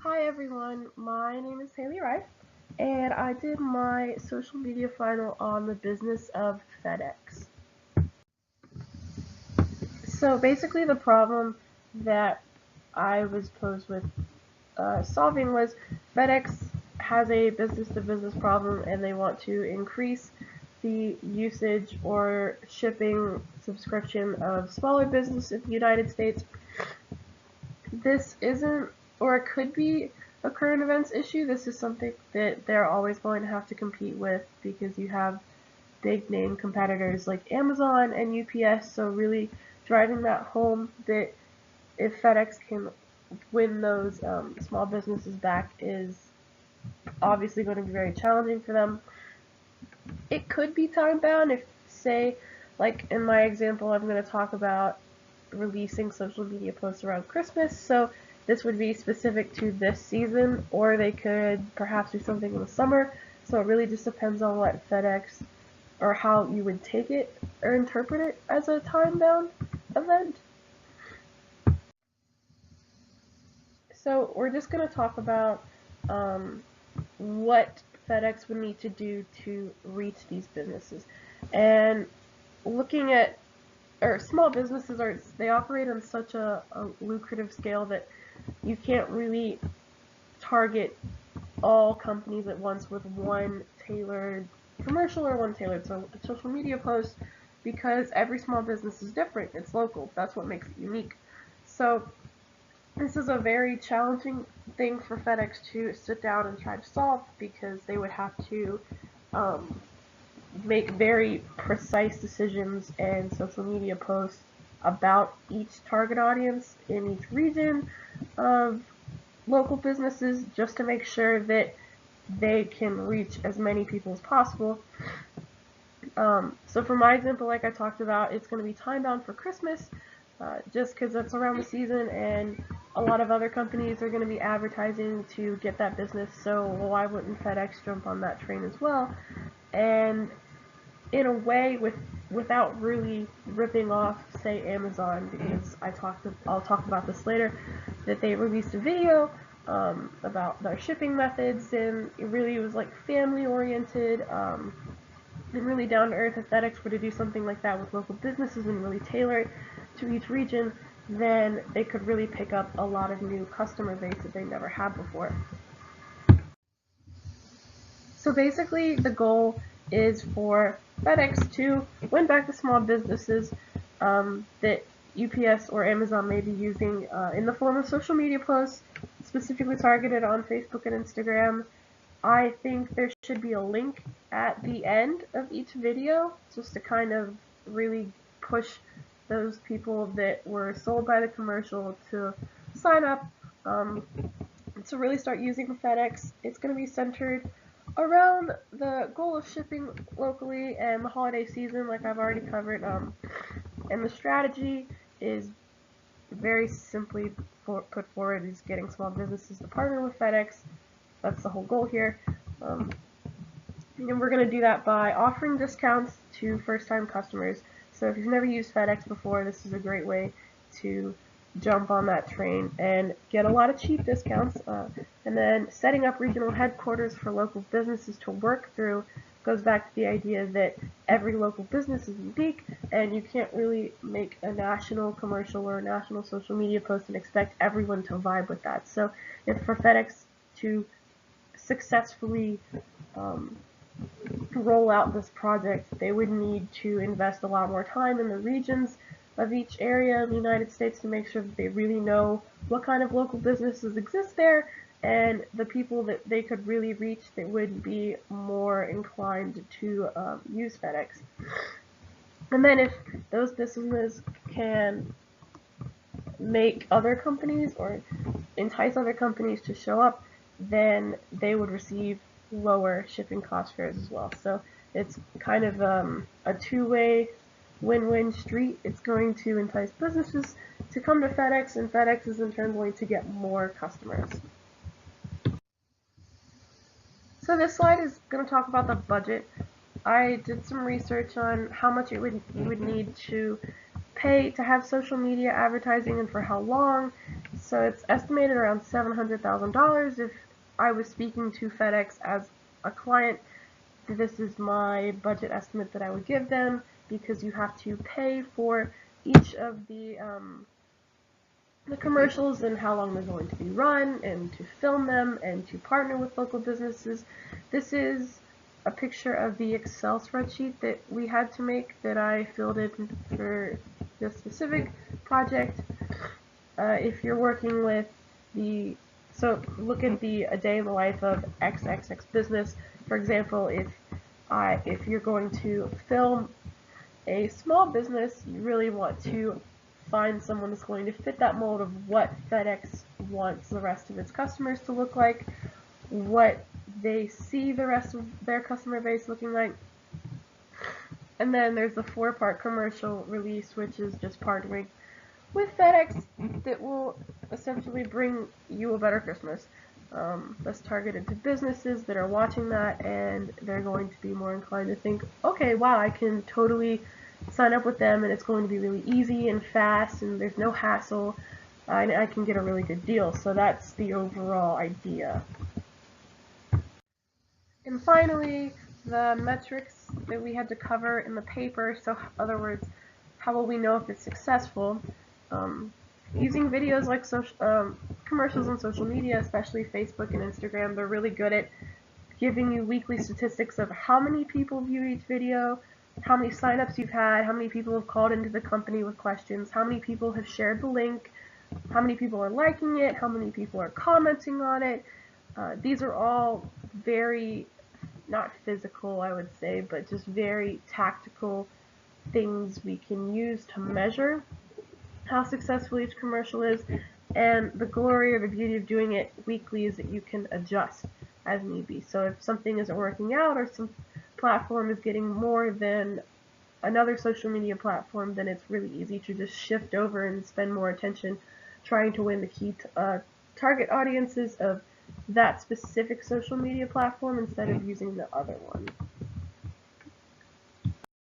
Hi everyone, my name is Haley Rife, and I did my social media final on the business of FedEx. So basically the problem that I was posed with solving was FedEx has a business-to-business problem and they want to increase the usage or shipping subscription of smaller business in the United States. This isn't, or it could be, a current events issue. This is something that they're always going to have to compete with because you have big name competitors like Amazon and UPS. So really driving that home that if FedEx can win those small businesses back is obviously going to be very challenging for them. It could be time bound if, say, like in my example, I'm going to talk about releasing social media posts around Christmas, so this would be specific to this season, or they could perhaps do something in the summer. So it really just depends on what FedEx or how you would take it or interpret it as a time-bound event. So we're just going to talk about um, what FedEx would need to do to reach these businesses. And looking at or small businesses are they operate on such a lucrative scale that you can't really target all companies at once with one tailored commercial or one tailored social media post because every small business is different. It's local. That's what makes it unique. So this is a very challenging thing for FedEx to sit down and try to solve because they would have to um, make very precise decisions and social media posts about each target audience in each region of local businesses just to make sure that they can reach as many people as possible. So for my example, like I talked about, it's going to be time bound for Christmas, just because that's around the season and a lot of other companies are going to be advertising to get that business, so why wouldn't FedEx jump on that train as well? And in a way, without really ripping off, say, Amazon, because I'll talk about this later, that they released a video about their shipping methods, and it really was like family oriented and really down to earth. If FedEx were to do something like that with local businesses and really tailor it to each region, then they could really pick up a lot of new customer base that they never had before. So basically, the goal is for FedEx to win back the small businesses that UPS or Amazon may be using in the form of social media posts, specifically targeted on Facebook and Instagram. I think there should be a link at the end of each video just to kind of really push those people that were sold by the commercial to sign up to really start using FedEx. It's going to be centered around the goal of shipping locally and the holiday season, like I've already covered. And the strategy is very simply put forward is getting small businesses to partner with FedEx. That's the whole goal here. And we're going to do that by offering discounts to first-time customers. So if you've never used FedEx before, this is a great way to jump on that train and get a lot of cheap discounts. And then setting up regional headquarters for local businesses to work through goes back to the idea that every local business is unique and you can't really make a national commercial or a national social media post and expect everyone to vibe with that. So if for FedEx to successfully roll out this project, they would need to invest a lot more time in the regions of each area of the United States to make sure that they really know what kind of local businesses exist there and the people that they could really reach that would be more inclined to use FedEx. And then if those businesses can make other companies or entice other companies to show up, then they would receive lower shipping cost fares as well. So it's kind of a two-way win-win street. It's going to entice businesses to come to FedEx, and FedEx is in turn going to get more customers. So this slide is going to talk about the budget. I did some research on how much you would need to pay to have social media advertising and for how long. So it's estimated around $700,000. If I was speaking to FedEx as a client, this is my budget estimate that I would give them, because you have to pay for each of the commercials and how long they're going to be run, and to film them, and to partner with local businesses. This is a picture of the Excel spreadsheet that we had to make, that I filled in for this specific project. If you're working with so look at a day in the life of XXX business. For example, if you're going to film a small business, you really want to find someone that's going to fit that mold of what FedEx wants the rest of its customers to look like, what they see the rest of their customer base looking like. And then there's the 4-part commercial release, which is just partnering with FedEx that will essentially bring you a better Christmas. That's targeted to businesses that are watching that, and they're going to be more inclined to think, okay, wow, I can totally sign up with them, and it's going to be really easy and fast, and there's no hassle, and I can get a really good deal. So that's the overall idea. And finally, the metrics that we had to cover in the paper. So, in other words, how will we know if it's successful? Using videos like commercials on social media, especially Facebook and Instagram, they're really good at giving you weekly statistics of how many people view each video, how many signups you've had, how many people have called into the company with questions, how many people have shared the link, how many people are liking it, how many people are commenting on it. These are all very, not physical, I would say, but just very tactical things we can use to measure how successful each commercial is, and the glory or the beauty of doing it weekly is that you can adjust as need be. So if something isn't working out, or some platform is getting more than another social media platform, then it's really easy to just shift over and spend more attention trying to win the key target audiences of that specific social media platform instead of using the other one.